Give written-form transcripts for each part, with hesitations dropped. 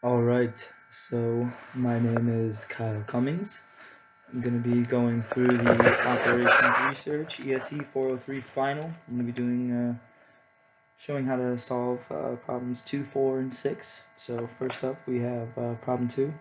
Alright, so my name is Kyle Cummings. I'm going to be going through the Operations Research ESE 403 final. I'm going to be doing showing how to solve problems 2, 4, and 6. So first up we have problem 2.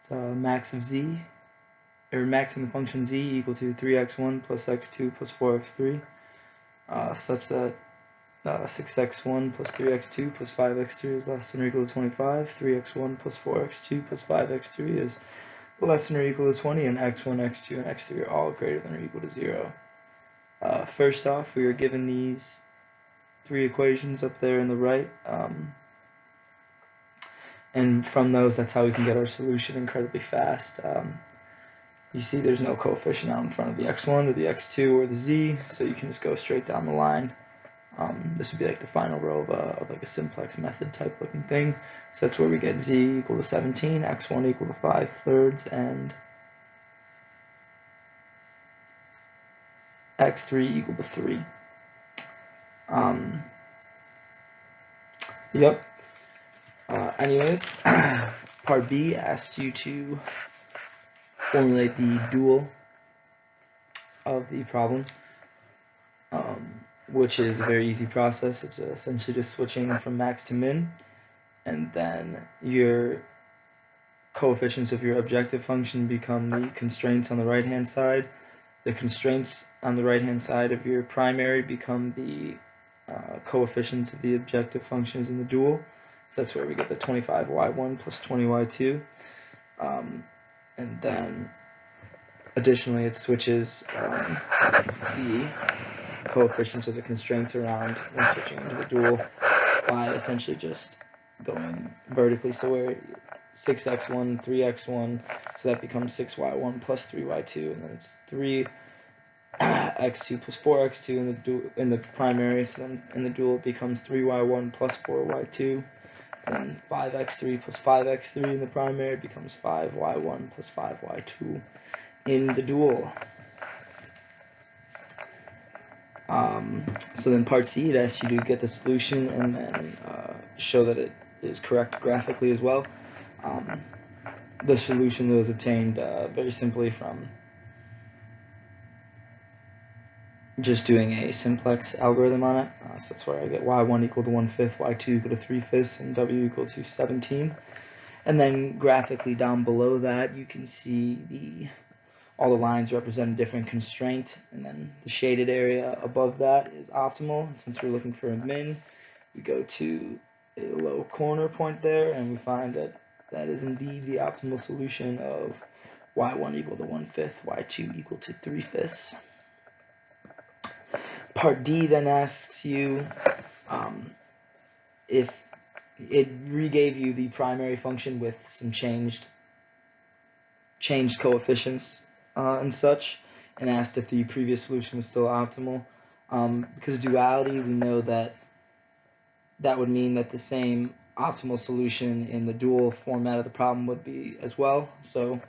It's max of z, or max in the function z equal to 3x1 plus x2 plus 4x3, such that 6x1 plus 3x2 plus 5x3 is less than or equal to 25, 3x1 plus 4x2 plus 5x3 is less than or equal to 20, and x1, x2, and x3 are all greater than or equal to 0. First off, we are given these three equations up there in the right, and from those, that's how we can get our solution incredibly fast. You see there's no coefficient out in front of the x1 or the x2 or the z, so you can just go straight down the line. This would be like the final row of like a simplex method type looking thing. So that's where we get z equal to 17, x1 equal to 5/3, and x3 equal to 3. Anyways, part B asks you to formulate the dual of the problem, which is a very easy process. It's essentially just switching from max to min, and then your coefficients of your objective function become the constraints on the right hand side. The constraints on the right hand side of your primary become the coefficients of the objective functions in the dual. So that's where we get the 25y1 plus 20y2, and then additionally it switches the coefficients of the constraints around when switching into the dual by essentially just going vertically. So we're 6x1, 3x1, so that becomes 6y1 plus 3y2, and then it's 3x2 plus 4x2 in the primary, so then in the dual it becomes 3y1 plus 4y2, and then 5x3 plus 5x3 in the primary becomes 5y1 plus 5y2 in the dual. So then part C, it asks you to get the solution and then show that it is correct graphically as well. The solution was obtained very simply from just doing a simplex algorithm on it. So that's where I get y1 equal to 1/5, y2 equal to 3/5, and w equal to 17. And then graphically down below that, you can see all the lines represent a different constraint, and then the shaded area above that is optimal. And since we're looking for a min, we go to a low corner point there, and we find that that is indeed the optimal solution of y1 equal to 1/5, y2 equal to 3/5. Part D then asks you if it regave you the primary function with some changed coefficients and such, and asked if the previous solution was still optimal. Because of duality, we know that would mean that the same optimal solution in the dual format of the problem would be as well. So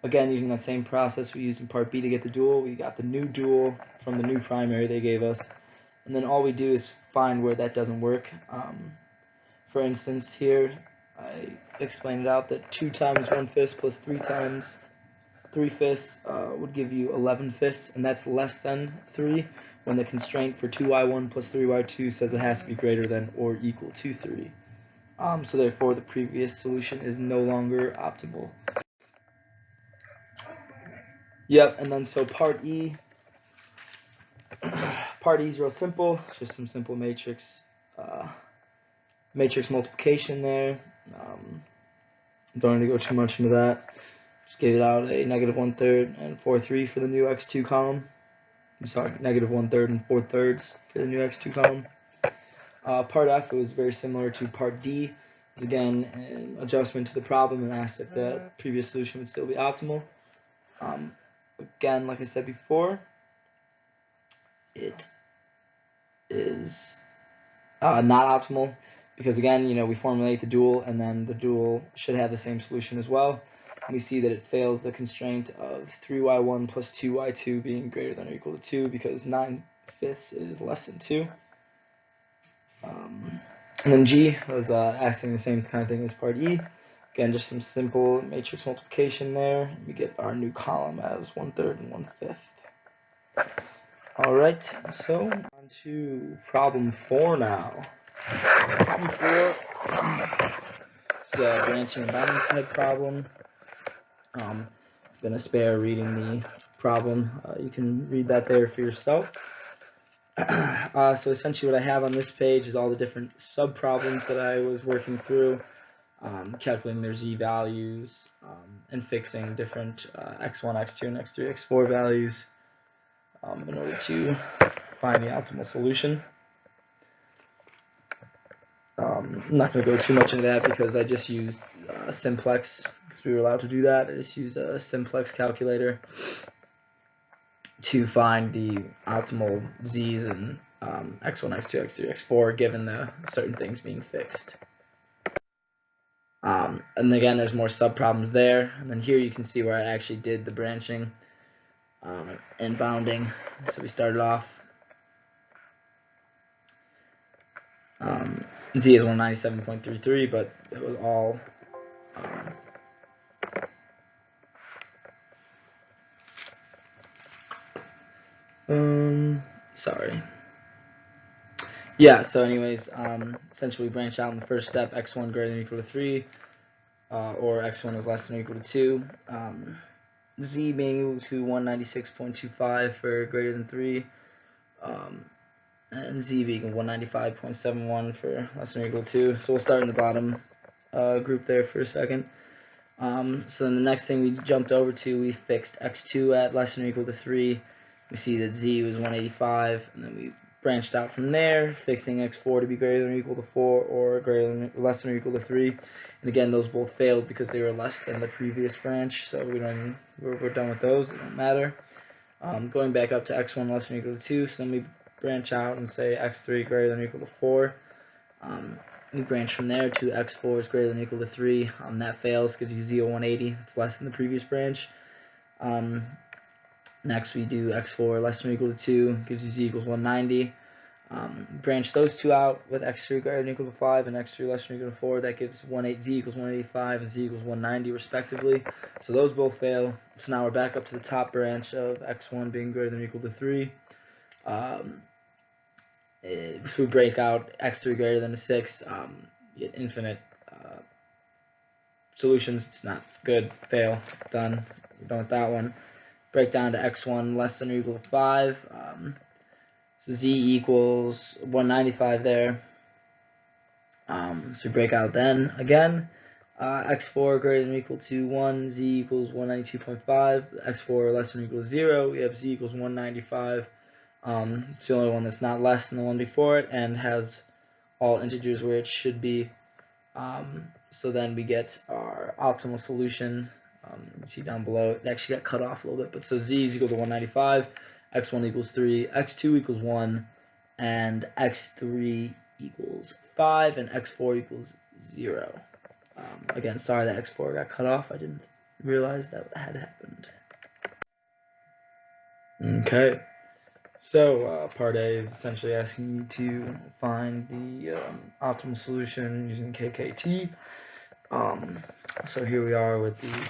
again, using that same process we used in part B to get the dual, we got the new dual from the new primary they gave us, and then all we do is find where that doesn't work. For instance, here I explained it out that 2 times 1/5 plus 3 times 3/5 would give you 11/5, and that's less than 3 when the constraint for 2y1 plus 3y2 says it has to be greater than or equal to 3. So therefore the previous solution is no longer optimal. Yep, and then so part E. Part E is real simple. It's just some simple matrix multiplication there. Don't need to go too much into that. Just gave it out a negative 1/3 and 4/3 for the new x2 column. I'm sorry, negative 1/3 and 4/3 for the new x2 column. Part F was very similar to part D. It's again an adjustment to the problem and asked if the previous solution would still be optimal. Again, like I said before, it is not optimal because again, we formulate the dual, and then the dual should have the same solution as well. We see that it fails the constraint of 3y1 plus 2y2 being greater than or equal to 2 because 9/5 is less than 2. And then G was asking the same kind of thing as part E. Again, just some simple matrix multiplication there. We get our new column as 1/3 and 1/5. All right, so on to problem 4 now. Problem 4 is a branching and bounding type problem. I'm gonna spare reading the problem. You can read that there for yourself. So essentially what I have on this page is all the different sub-problems that I was working through, calculating their z values, and fixing different x1, x2, and x3, x4 values in order to find the optimal solution. I'm not going to go too much into that because I just used simplex, because we were allowed to do that. I just used a simplex calculator to find the optimal z's and x1, x2, x3, x4 given the certain things being fixed. And again, there's more sub-problems there. And then here you can see where I actually did the branching and bounding. So we started off. Z is 197.33, but it was all sorry. Yeah, so anyways, essentially we branched out in the first step, x1 greater than or equal to 3, or x1 is less than or equal to 2. Z being equal to 196.25 for greater than 3, and Z being 195.71 for less than or equal to 2. So we'll start in the bottom group there for a second. So then the next thing we jumped over to, we fixed x2 at less than or equal to 3. We see that Z was 185, and then we branched out from there, fixing x4 to be greater than or equal to 4, or less than or equal to 3. And again, those both failed because they were less than the previous branch, so we're done with those. It don't matter. Going back up to x1 less than or equal to 2, so then we branch out and say x3 greater than or equal to 4. We branch from there to x4 is greater than or equal to 3. That fails, gives you z of 180. It's less than the previous branch. Next we do x4 less than or equal to 2, gives you z equals 190. Branch those two out with x3 greater than or equal to 5 and x3 less than or equal to 4. That gives z equals 185 and z equals 190 respectively. So those both fail. So now we're back up to the top branch of x1 being greater than or equal to 3. If we break out x3 greater than 6, you get infinite solutions. It's not good. Fail. Done. We're done with that one. Break down to x1 less than or equal to 5. So z equals 195 there. So we break out then again. X4 greater than or equal to 1, z equals 192.5. X4 less than or equal to 0. We have z equals 195. It's the only one that's not less than the one before it and has all integers where it should be. So then we get our optimal solution. You can see down below, it actually got cut off a little bit, but so z is equal to 195, x1 equals 3, x2 equals 1, and x3 equals 5, and x4 equals 0. Again, sorry that x4 got cut off. I didn't realize that had happened. Okay. So part A is essentially asking you to find the optimal solution using KKT. So here we are with the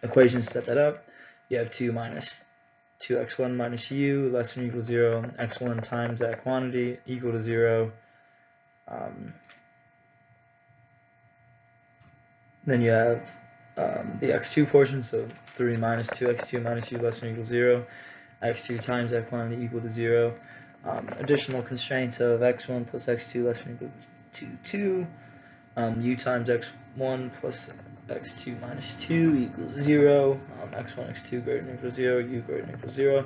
equations to set that up. You have 2 minus 2x1 minus u less than or equal to 0, x1 times that quantity equal to 0. Then you have the x2 portion, so 3 minus 2x2 minus u less than or equal to 0, x2 times that quantity equal to 0. Additional constraints of x1 plus x2 less than or equal to 2, u times x1 plus x2 minus 2 equals 0, x1, x2 greater than or equal to 0, u greater than or equal to 0.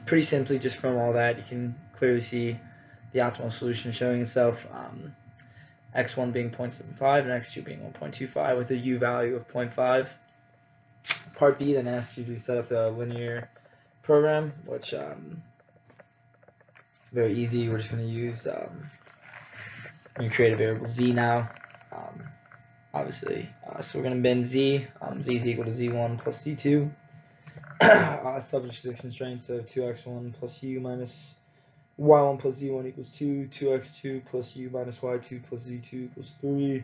Pretty simply, just from all that, you can clearly see the optimal solution showing itself. X1 being 0.75 and x2 being 1.25 with a u value of 0.5. Part B then asks you to set up a linear program, which very easy. We're just going to use we create a variable z now, obviously. So we're going to bin z. Z is equal to z1 plus z2. Subject to the constraints of 2x1 plus u minus y1 plus z1 equals 2, 2x2 plus u minus y2 plus z2 equals 3,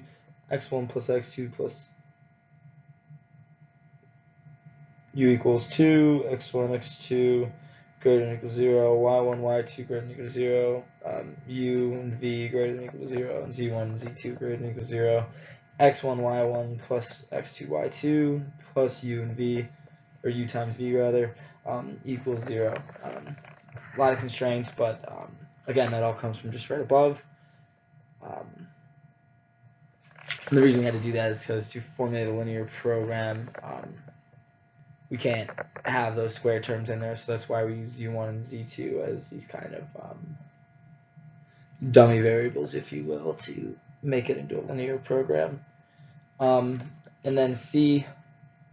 x1 plus x2 plus u equals 2, x1, x2 greater than or equal to 0, y1, y2 greater than or equal to 0, u and v greater than or equal to 0, and z1 and z2 greater than or equal to 0, x1, y1 plus x2, y2 plus u and v, or u times v rather, equals 0. A lot of constraints, but again, that all comes from just right above. And the reason we had to do that is because to formulate a linear program, we can't have those square terms in there, so that's why we use z1 and z2 as these kind of dummy variables, if you will, to make it into a linear program. And then C,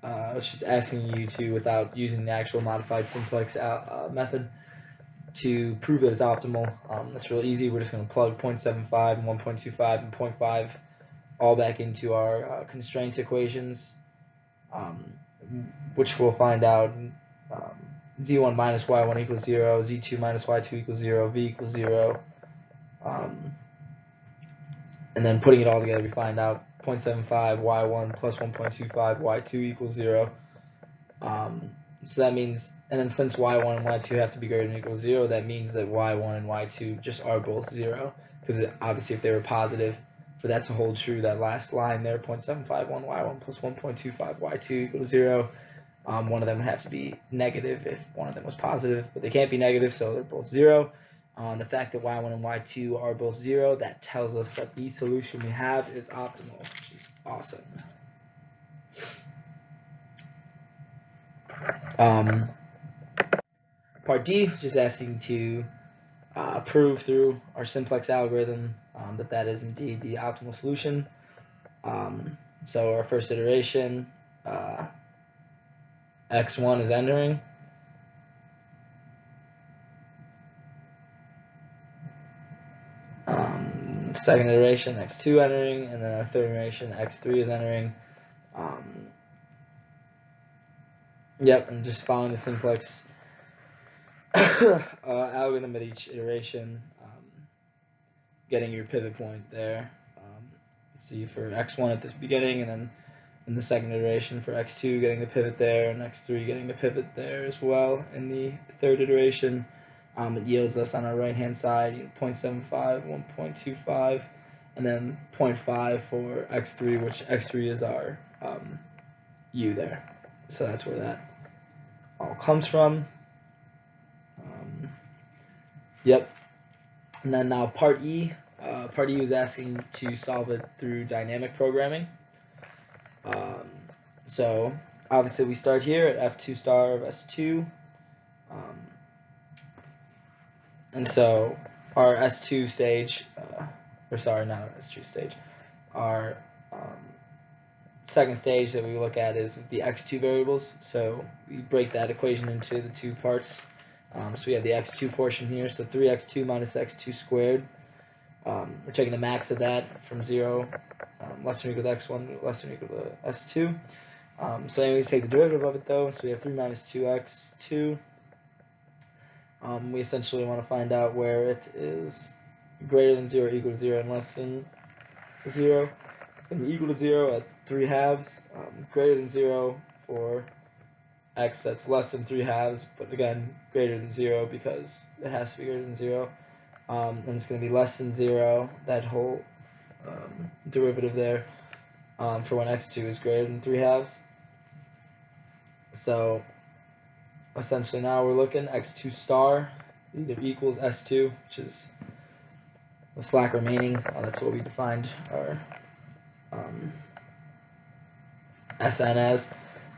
it's just asking you to, without using the actual modified simplex method, to prove that it's optimal. That's real easy. We're just going to plug 0.75 and 1.25 and 0.5 all back into our constraints equations, which we'll find out z1 minus y1 equals 0, z2 minus y2 equals 0, v equals 0. And then putting it all together, we find out 0.75 y1 plus 1.25 y2 equals 0. So that means, and then since y1 and y2 have to be greater than or equal to 0, that means that y1 and y2 just are both 0. Because obviously if they were positive, for that to hold true, that last line there, 0.751 y1 plus 1.25 y2 equal to 0, one of them would have to be negative if one of them was positive, but they can't be negative, so they're both 0. The fact that y1 and y2 are both 0, that tells us that the solution we have is optimal, which is awesome. Part D, just asking to prove through our simplex algorithm that that is indeed the optimal solution. So our first iteration, x1 is entering. Second iteration, x2 entering, and then our third iteration, x3 is entering. Yep, and just following the simplex algorithm at each iteration, getting your pivot point there. Let's see, for x1 at the beginning, and then in the second iteration for x2 getting the pivot there, and x3 getting the pivot there as well. In the third iteration, it yields us on our right hand side 0.75, 1.25, and then 0.5 for x3, which x3 is our u there. So that's where that all comes from. Yep. And then now part E. Part E was asking to solve it through dynamic programming. So obviously we start here at f2 star of s2. And so our S2 stage, or sorry, not our S2 stage, our second stage that we look at is the x2 variables. So we break that equation into the two parts. So we have the x2 portion here, so 3x2 minus x2 squared. We're taking the max of that from 0, less than or equal to x1, less than or equal to s2. So anyways, take the derivative of it though, so we have 3 minus 2x2. We essentially want to find out where it is greater than 0, equal to 0, and less than 0. It's going to be equal to 0 at 3/2, greater than 0 for x that's less than 3/2, but again, greater than 0 because it has to be greater than 0. And it's going to be less than 0, that whole derivative there, for when x2 is greater than 3/2. So essentially now we're looking x2 star either equals s2, which is the slack remaining. That's what we defined our Sn as.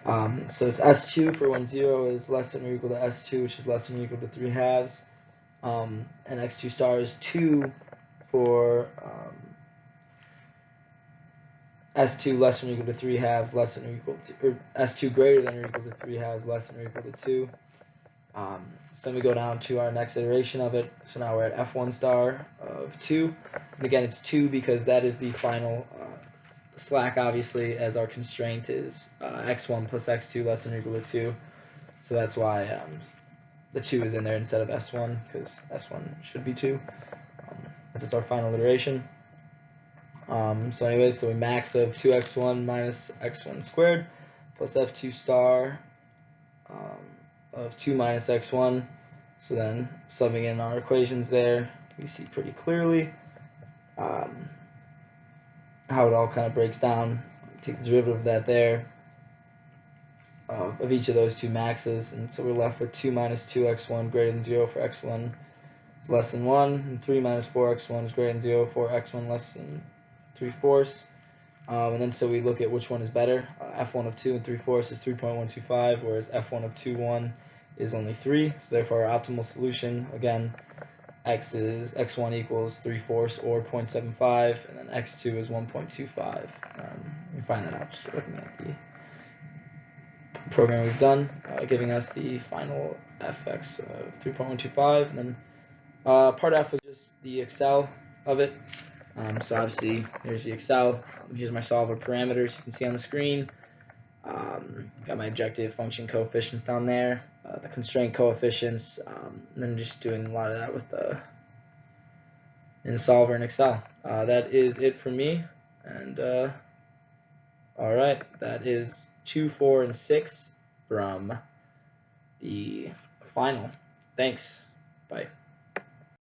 So it's s2 for when 0 is less than or equal to s2, which is less than or equal to 3/2. And x2 star is 2 for s2 less than or equal to 3/2, less than or equal to, or s2 greater than or equal to 3/2, less than or equal to 2. So then we go down to our next iteration of it. So now we're at f1 star of 2. And again, it's 2 because that is the final slack, obviously, as our constraint is x1 plus x2 less than or equal to 2. So that's why the 2 is in there instead of s1, because s1 should be 2, as it's our final iteration. So anyway, so we max of 2x1 minus x1 squared plus f2 star of 2 minus x1. So then subbing in our equations there, we see pretty clearly how it all kind of breaks down. Take the derivative of that there, of each of those two maxes, and so we're left with 2 minus 2x1 greater than 0 for x1 is less than 1, and 3 minus 4x1 is greater than 0 for x1 less than 3/4. And then so we look at which one is better. F1 of 2 and 3/4 is 3.125, whereas F1 of 2, 1 is only 3. So therefore our optimal solution, again, x1 equals 3/4 or 0.75, and then x2 is 1.25. We find that out just looking at the program we've done, giving us the final fx of 3.125, and then part F was just the Excel of it. So obviously, here's the Excel. Here's my solver parameters. You can see on the screen. Got my objective function coefficients down there, the constraint coefficients, and then just doing a lot of that with the in solver and Excel. That is it for me. And all right, that is 2, 4, and 6 from the final. Thanks. Bye.